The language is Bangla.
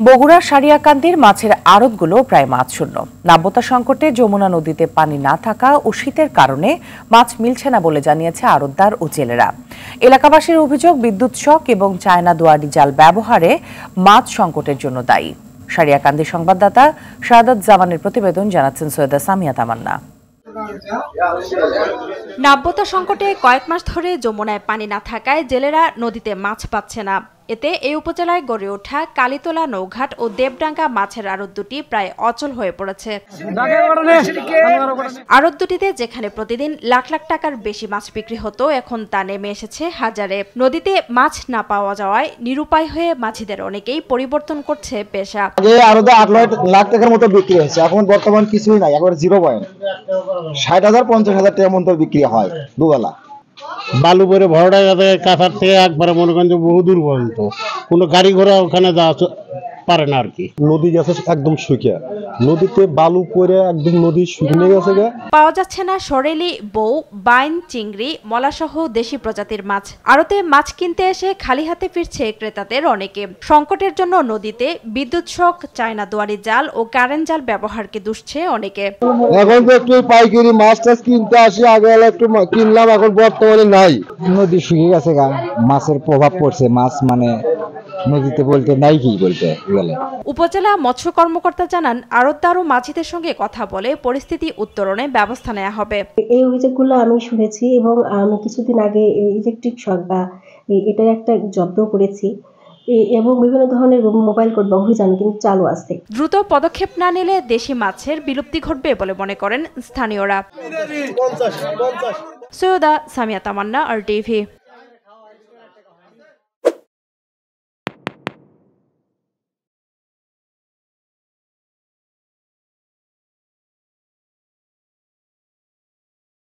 বগুড়ার সারিয়াকান্দির মাছের আড়তগুলো প্রায় মাছ শূন্য। নাব্যতা সংকটে যমুনা নদীতে পানি না থাকা ও শীতের কারণে মাছ মিলছে না বলে জানিয়েছে আড়তদার ও জেলেরা। এলাকাবাসীর অভিযোগ বিদ্যুৎ শক এবং চায়না দুয়ারি জাল ব্যবহারে মাছ সংকটের জন্য দায়ী। সারিয়াকান্দির সংবাদদাতা শাহাদাত জামানের প্রতিবেদন, জানাচ্ছেন সৈয়দা সামিয়া তামান্না। নাব্যতা সংকটে কয়েক মাস ধরে যমুনায় পানি না থাকায় জেলেরা নদীতে মাছ পাচ্ছে না। এতে এই উপজেলায় গড়ে ওঠা কালীতলা, নৌঘাট ও দেবডাঙ্গা মাছের আড়ত দুটি প্রায় অচল হয়ে পড়েছে। আড়ত দুটিতে যেখানে প্রতিদিন লাখ লাখ টাকার বেশি মাছ বিক্রি হতো, এখন তা নেমে এসেছে হাজারে। নদীতে মাছ না পাওয়া যাওয়ায় নিরুপায় হয়ে মাঝিদের অনেকেই পরিবর্তন করছে পেশা। আড়তে 8 লাখ টাকার মতো বিক্রি হয়েছে, এখন বর্তমান কিছুই নাই, একবার 0 পয়েন্ট। 60,000 50,000 টাকার মতো বিক্রি হয় দুবেলা। বালু করে ভরটা যাতে কাছার থেকে একবারে মনে করেন যে বহু দূর পর্যন্ত কোনো গাড়ি ঘোড়া ওখানে যাওয়া পারে না আর কি। নদী গেছে একদম শুকিয়ে, নদীতে বালু পড়ে একদম নদী শুকিয়ে গেছে। পাওয়া যাচ্ছে না সরেলি, বউ, বাইন, চিংড়ি, মলাসহ দেশি প্রজাতির মাছ। আড়তে মাছ কিনতে এসে খালি হাতে ফিরছে ক্রেতাদের অনেকে। সংকটের জন্য নদীতে বিদ্যুৎ শক, চায়না দুয়ারি জাল ও কারেন্ট জাল ব্যবহারকে দুষছে অনেকে। এখন তো একটু পাইকারি মাছ টাছ কিনতে আসি, আগে একটু কিনলাম, এখন বর্তমানে নাই। নদী শুকিয়ে গেছে, মাছের প্রভাব পড়ছে। মাছ মানে নদীতে বলতে নাই কি বলতে গেলে। উপজেলা মৎস্য কর্মকর্তা জানান, আড়তদার ও মাঝিদের সঙ্গে কথা বলে পরিস্থিতি উত্তরণে ব্যবস্থা নেওয়া হবে। এই অভিযোগগুলো আমি শুনেছি এবং আমি কিছুদিন আগে ইলেকট্রিক শক বা এটার একটা জব্দ করেছি এবং বিভিন্ন ধরনের মোবাইল কোড বা অভিযান কিন্তু চালু আছে। দ্রুত পদক্ষেপ না নিলে দেশি মাছের বিলুপ্তি ঘটবে বলে মনে করেন স্থানীয়রা। সৈয়দা সামিয়া তামান্না, RTV।